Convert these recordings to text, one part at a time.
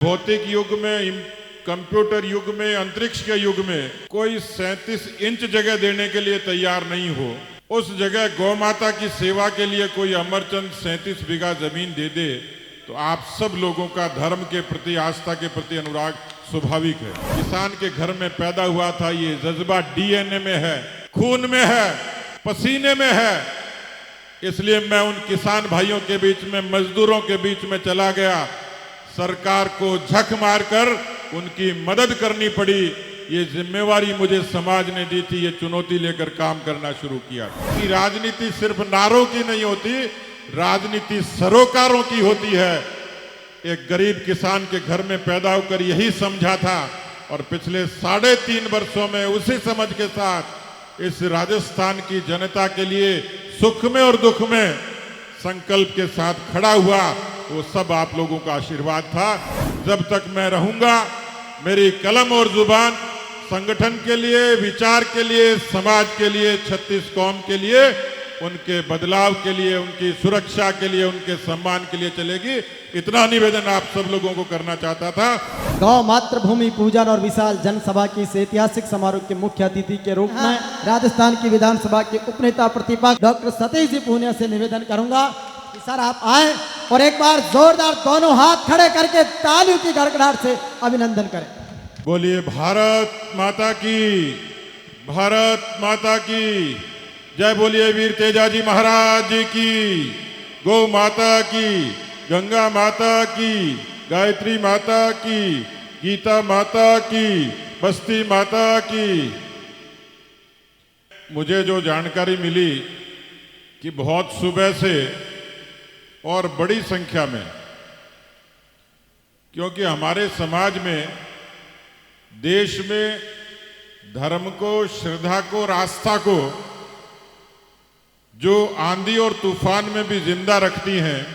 भौतिक युग में, कंप्यूटर युग में, अंतरिक्ष के युग में कोई 37 इंच जगह देने के लिए तैयार नहीं हो, उस जगह गौ माता की सेवा के लिए कोई अमरचंद 37 बीघा जमीन दे दे तो आप सब लोगों का धर्म के प्रति, आस्था के प्रति अनुराग स्वाभाविक है। किसान के घर में पैदा हुआ था, ये जज्बा डीएनए में है, खून में है, पसीने में है। इसलिए मैं उन किसान भाइयों के बीच में, मजदूरों के बीच में चला गया। सरकार को झक मारकर उनकी मदद करनी पड़ी। ये जिम्मेवारी मुझे समाज ने दी थी, ये चुनौती लेकर काम करना शुरू किया। कि राजनीति सिर्फ नारों की नहीं होती, राजनीति सरोकारों की होती है। एक गरीब किसान के घर में पैदा होकर यही समझा था और पिछले 3.5 वर्षों में उसी समझ के साथ इस राजस्थान की जनता के लिए सुख में और दुख में संकल्प के साथ खड़ा हुआ। वो सब आप लोगों का आशीर्वाद था। जब तक मैं रहूंगा, मेरी कलम और जुबान संगठन के लिए, विचार के लिए, समाज के लिए, 36 कौम के लिए, उनके बदलाव के लिए, उनकी सुरक्षा के लिए, उनके सम्मान के लिए चलेगी। इतना निवेदन आप सब लोगों को करना चाहता था। गौ मातृभूमि पूजन और विशाल जनसभा की इस ऐतिहासिक समारोह के मुख्य अतिथि के रूप में राजस्थान की विधानसभा के उपनेता प्रतिपक्ष डॉक्टर सतीश जी पूनिया से निवेदन करूंगा कि सर आप आए और एक बार जोरदार दोनों हाथ खड़े करके तालियों की गड़गड़ाहट से अभिनंदन करें। बोलिए भारत माता की, भारत माता की जय। बोलिए वीर तेजाजी महाराज जी की, गौ माता की, गंगा माता की, गायत्री माता की, गीता माता की, बस्ती माता की। मुझे जो जानकारी मिली कि बहुत सुबह से और बड़ी संख्या में, क्योंकि हमारे समाज में, देश में धर्म को, श्रद्धा को और आस्था को जो आंधी और तूफान में भी जिंदा रखती हैं,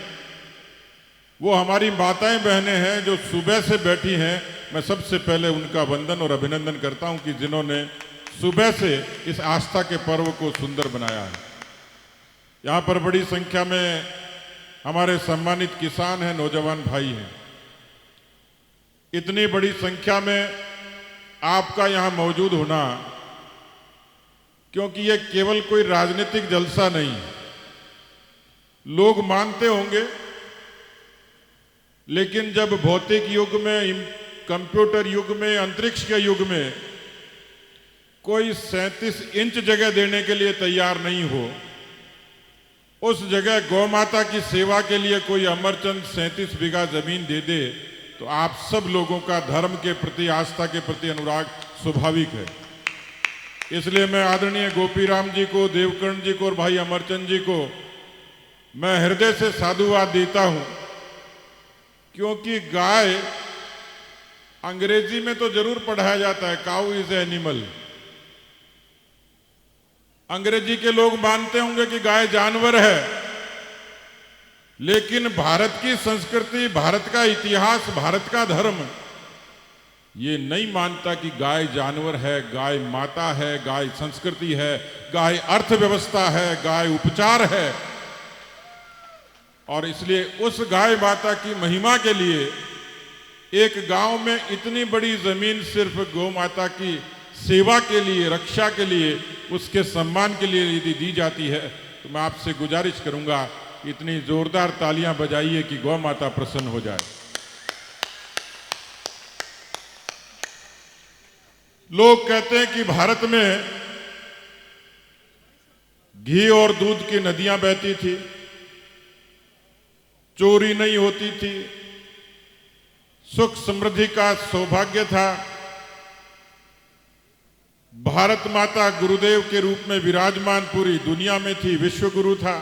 वो हमारी माताएं बहनें हैं जो सुबह से बैठी हैं। मैं सबसे पहले उनका वंदन और अभिनंदन करता हूं कि जिन्होंने सुबह से इस आस्था के पर्व को सुंदर बनाया है। यहाँ पर बड़ी संख्या में हमारे सम्मानित किसान हैं, नौजवान भाई हैं। इतनी बड़ी संख्या में आपका यहाँ मौजूद होना, क्योंकि ये केवल कोई राजनीतिक जलसा नहीं है। लोग मानते होंगे, लेकिन जब भौतिक युग में, कंप्यूटर युग में, अंतरिक्ष के युग में कोई 37 इंच जगह देने के लिए तैयार नहीं हो, उस जगह गौ माता की सेवा के लिए कोई अमरचंद 37 बीघा जमीन दे दे तो आप सब लोगों का धर्म के प्रति, आस्था के प्रति अनुराग स्वाभाविक है। इसलिए मैं आदरणीय गोपीराम जी को, देवकर्ण जी को और भाई अमरचंद जी को मैं हृदय से साधुवाद देता हूं, क्योंकि गाय, अंग्रेजी में तो जरूर पढ़ाया जाता है काउ इज एनिमल। अंग्रेजी के लोग मानते होंगे कि गाय जानवर है, लेकिन भारत की संस्कृति, भारत का इतिहास, भारत का धर्म ये नहीं मानता कि गाय जानवर है। गाय माता है, गाय संस्कृति है, गाय अर्थव्यवस्था है, गाय उपचार है। और इसलिए उस गाय माता की महिमा के लिए एक गांव में इतनी बड़ी जमीन सिर्फ गौ माता की सेवा के लिए, रक्षा के लिए, उसके सम्मान के लिए यदि दी जाती है तो मैं आपसे गुजारिश करूंगा इतनी जोरदार तालियां बजाइए कि गौ माता प्रसन्न हो जाए। लोग कहते हैं कि भारत में घी और दूध की नदियां बहती थी, चोरी नहीं होती थी, सुख समृद्धि का सौभाग्य था। भारत माता गुरुदेव के रूप में विराजमान पूरी दुनिया में थी, विश्व गुरु था।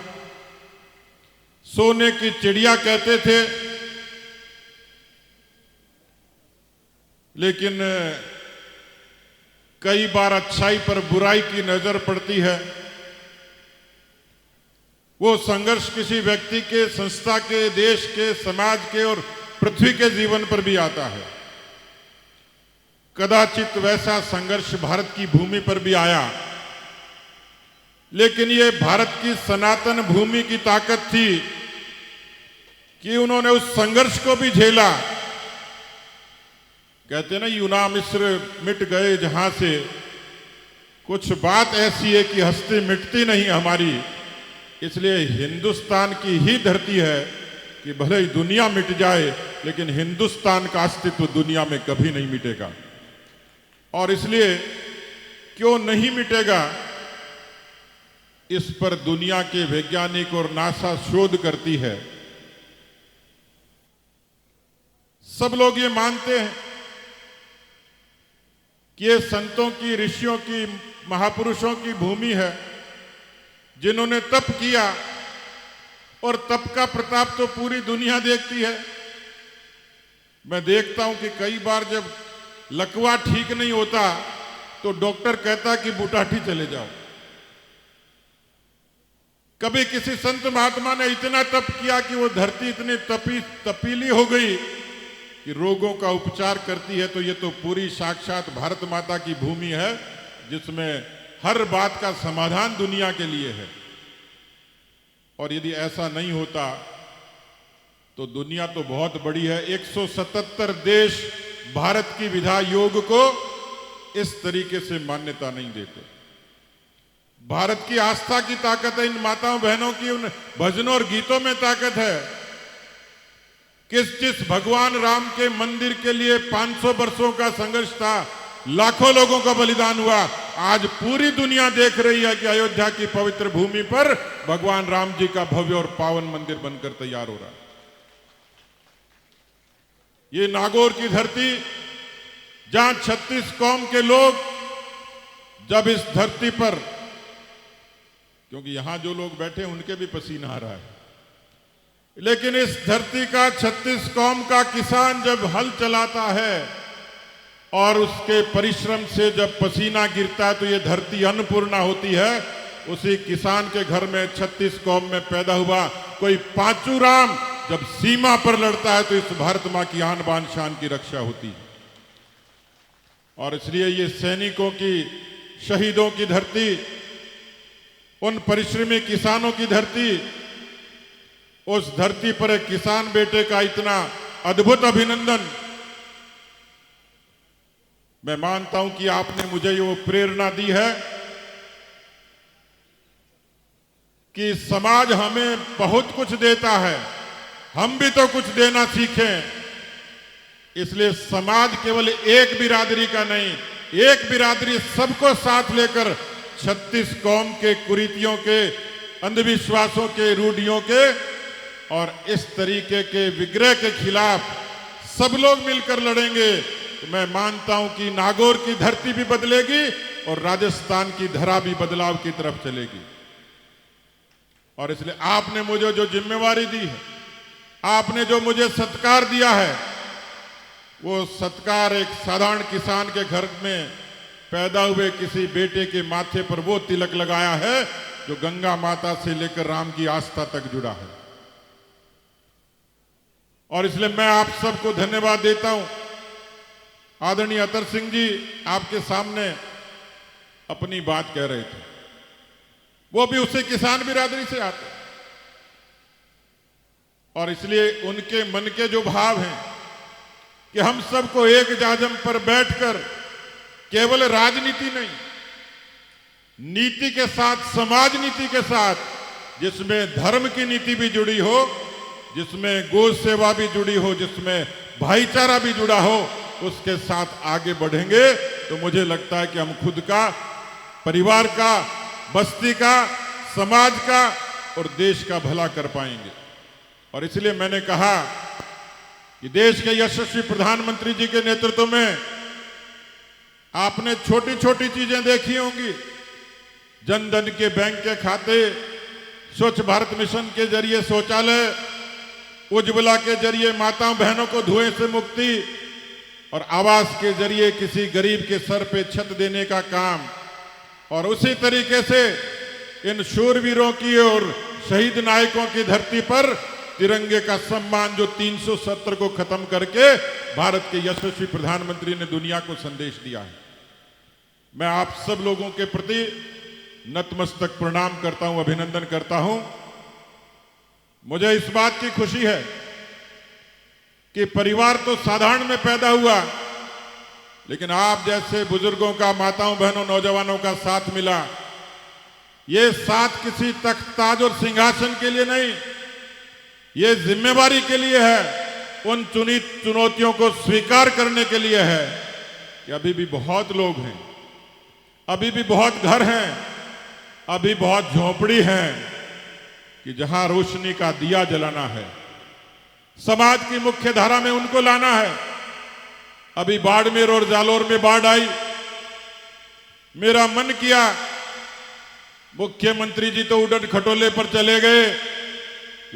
सोने की चिड़िया कहते थे, लेकिन कई बार अच्छाई पर बुराई की नजर पड़ती है। वो संघर्ष किसी व्यक्ति के, संस्था के, देश के, समाज के और पृथ्वी के जीवन पर भी आता है। कदाचित वैसा संघर्ष भारत की भूमि पर भी आया, लेकिन ये भारत की सनातन भूमि की ताकत थी कि उन्होंने उस संघर्ष को भी झेला कहते ना यूना मिस्र मिट गए जहां से, कुछ बात ऐसी है कि हस्ती मिटती नहीं हमारी। इसलिए हिंदुस्तान की ही धरती है कि भले ही दुनिया मिट जाए लेकिन हिंदुस्तान का अस्तित्व दुनिया में कभी नहीं मिटेगा। और इसलिए क्यों नहीं मिटेगा, इस पर दुनिया के वैज्ञानिक और नासा शोध करती है। सब लोग ये मानते हैं कि ये संतों की, ऋषियों की, महापुरुषों की भूमि है जिन्होंने तप किया, और तप का प्रताप तो पूरी दुनिया देखती है। मैं देखता हूं कि कई बार जब लकवा ठीक नहीं होता तो डॉक्टर कहता कि बुटाठी चले जाओ। कभी किसी संत महात्मा ने इतना तप किया कि वो धरती इतनी तपीली हो गई कि रोगों का उपचार करती है। तो ये तो पूरी साक्षात भारत माता की भूमि है जिसमें हर बात का समाधान दुनिया के लिए है। और यदि ऐसा नहीं होता तो दुनिया तो बहुत बड़ी है। 177 देश भारत की विधा योग को इस तरीके से मान्यता नहीं देते। भारत की आस्था की ताकत है, इन माताओं बहनों की उन भजनों और गीतों में ताकत है। जिस भगवान राम के मंदिर के लिए 500 वर्षों का संघर्ष था, लाखों लोगों का बलिदान हुआ, आज पूरी दुनिया देख रही है कि अयोध्या की पवित्र भूमि पर भगवान राम जी का भव्य और पावन मंदिर बनकर तैयार हो रहा है। ये नागौर की धरती, जहां 36 कौम के लोग जब इस धरती पर, क्योंकि यहां जो लोग बैठे उनके भी पसीना आ रहा है, लेकिन इस धरती का 36 कौम का किसान जब हल चलाता है और उसके परिश्रम से जब पसीना गिरता है तो ये धरती अन्नपूर्णा होती है। उसी किसान के घर में 36 कौम में पैदा हुआ कोई पांचू राम जब सीमा पर लड़ता है तो इस भारत मां की आन बान शान की रक्षा होती है। और इसलिए ये सैनिकों की, शहीदों की धरती, उन परिश्रमी किसानों की धरती, उस धरती पर एक किसान बेटे का इतना अद्भुत अभिनंदन। मैं मानता हूं कि आपने मुझे ये प्रेरणा दी है कि समाज हमें बहुत कुछ देता है, हम भी तो कुछ देना सीखें। इसलिए समाज केवल एक बिरादरी का नहीं, एक बिरादरी सबको साथ लेकर 36 कौम के कुरीतियों के, अंधविश्वासों के, रूढ़ियों के और इस तरीके के विग्रह के खिलाफ सब लोग मिलकर लड़ेंगे। तो मैं मानता हूं कि नागौर की धरती भी बदलेगी और राजस्थान की धरा भी बदलाव की तरफ चलेगी। और इसलिए आपने मुझे जो जिम्मेवारी दी है, आपने जो मुझे सत्कार दिया है, वो सत्कार एक साधारण किसान के घर में पैदा हुए किसी बेटे के माथे पर वो तिलक लगाया है जो गंगा माता से लेकर राम की आस्था तक जुड़ा है। और इसलिए मैं आप सबको धन्यवाद देता हूं। आदरणीय अतर सिंह जी आपके सामने अपनी बात कह रहे थे, वो भी उसी किसान बिरादरी से आते, और इसलिए उनके मन के जो भाव हैं कि हम सबको एक जाजम पर बैठकर केवल राजनीति नहीं, नीति के साथ, समाज नीति के साथ, जिसमें धर्म की नीति भी जुड़ी हो, जिसमें गौ सेवा भी जुड़ी हो, जिसमें भाईचारा भी जुड़ा हो, उसके साथ आगे बढ़ेंगे तो मुझे लगता है कि हम खुद का, परिवार का, बस्ती का, समाज का और देश का भला कर पाएंगे। और इसलिए मैंने कहा कि देश के यशस्वी प्रधानमंत्री जी के नेतृत्व में आपने छोटी छोटी चीजें देखी होंगी, जन धन के बैंक के खाते, स्वच्छ भारत मिशन के जरिए शौचालय, उज्ज्वला के जरिए माताओं बहनों को धुएं से मुक्ति, और आवास के जरिए किसी गरीब के सर पे छत देने का काम। और उसी तरीके से इन शूरवीरों की और शहीद नायकों की धरती पर तिरंगे का सम्मान जो 370 को खत्म करके भारत के यशस्वी प्रधानमंत्री ने दुनिया को संदेश दिया है। मैं आप सब लोगों के प्रति नतमस्तक प्रणाम करता हूं, अभिनंदन करता हूं। मुझे इस बात की खुशी है कि परिवार तो साधारण में पैदा हुआ, लेकिन आप जैसे बुजुर्गों का, माताओं बहनों नौजवानों का साथ मिला। ये साथ किसी तख्त ताज और सिंहासन के लिए नहीं, ये जिम्मेवारी के लिए है, उन चुनौतियों को स्वीकार करने के लिए है कि अभी भी बहुत लोग हैं, अभी भी बहुत घर हैं, अभी बहुत झोपड़ी हैं कि जहां रोशनी का दिया जलाना है, समाज की मुख्य धारा में उनको लाना है। अभी बाड़मेर और जालोर में बाढ़ आई, मेरा मन किया मुख्यमंत्री जी तो उड़न खटोले पर चले गए,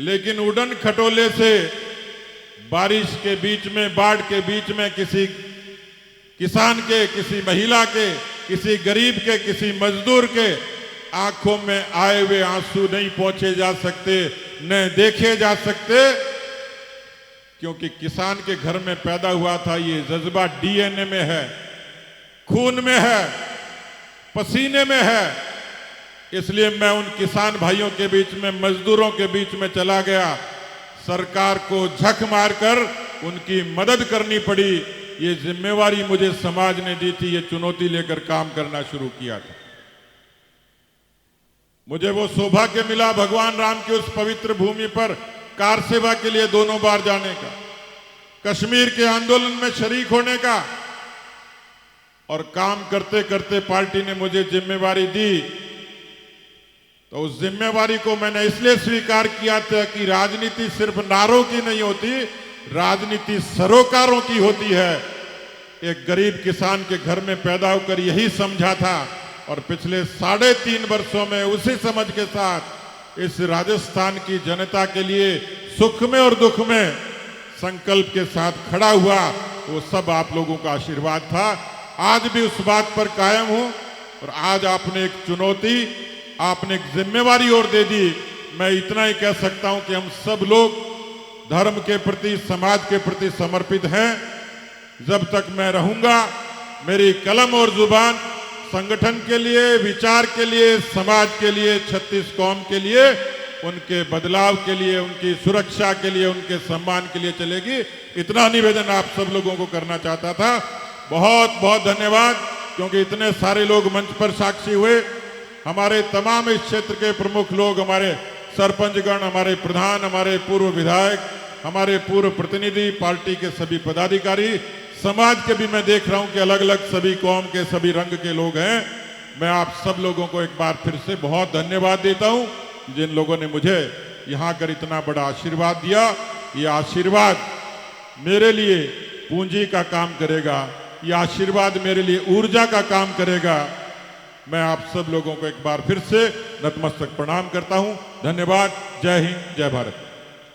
लेकिन उड़न खटोले से बारिश के बीच में, बाढ़ के बीच में किसी किसान के, किसी महिला के, किसी गरीब के, किसी मजदूर के आंखों में आए हुए आंसू नहीं पहुंचे जा सकते, न देखे जा सकते, क्योंकि किसान के घर में पैदा हुआ था। ये जज्बा डीएनए में है, खून में है, पसीने में है। इसलिए मैं उन किसान भाइयों के बीच में, मजदूरों के बीच में चला गया। सरकार को झक मारकर उनकी मदद करनी पड़ी। ये जिम्मेवारी मुझे समाज ने दी थी, ये चुनौती लेकर काम करना शुरू किया था। मुझे वो सौभाग्य मिला भगवान राम की उस पवित्र भूमि पर कार सेवा के लिए 2 बार जाने का, कश्मीर के आंदोलन में शरीक होने का, और काम करते करते पार्टी ने मुझे जिम्मेवारी दी। तो उस जिम्मेवारी को मैंने इसलिए स्वीकार किया था कि राजनीति सिर्फ नारों की नहीं होती, राजनीति सरोकारों की होती है। एक गरीब किसान के घर में पैदा होकर यही समझा था, और पिछले 3.5 वर्षों में उसी समझ के साथ इस राजस्थान की जनता के लिए सुख में और दुख में संकल्प के साथ खड़ा हुआ। वो सब आप लोगों का आशीर्वाद था। आज भी उस बात पर कायम हूं, और आज आपने एक चुनौती, आपने एक जिम्मेवारी और दे दी। मैं इतना ही कह सकता हूं कि हम सब लोग धर्म के प्रति, समाज के प्रति समर्पित हैं। जब तक मैं रहूंगा, मेरी कलम और जुबान संगठन के लिए, विचार के लिए, समाज के लिए, 36 कौम के लिए, उनके बदलाव के लिए, उनकी सुरक्षा के लिए, उनके सम्मान के लिए चलेगी। इतना निवेदन आप सब लोगों को करना चाहता था। बहुत बहुत धन्यवाद, क्योंकि इतने सारे लोग मंच पर साक्षी हुए। हमारे तमाम इस क्षेत्र के प्रमुख लोग, हमारे सरपंचगण, हमारे प्रधान, हमारे पूर्व विधायक, हमारे पूर्व प्रतिनिधि, पार्टी के सभी पदाधिकारी, समाज के भी मैं देख रहा हूं कि अलग अलग सभी कौम के, सभी रंग के लोग हैं। मैं आप सब लोगों को एक बार फिर से बहुत धन्यवाद देता हूं, जिन लोगों ने मुझे यहां कर इतना बड़ा आशीर्वाद दिया। ये आशीर्वाद मेरे लिए पूंजी का काम करेगा, ये आशीर्वाद मेरे लिए ऊर्जा का काम करेगा। मैं आप सब लोगों को एक बार फिर से नतमस्तक प्रणाम करता हूं। धन्यवाद। जय हिंद, जय भारत।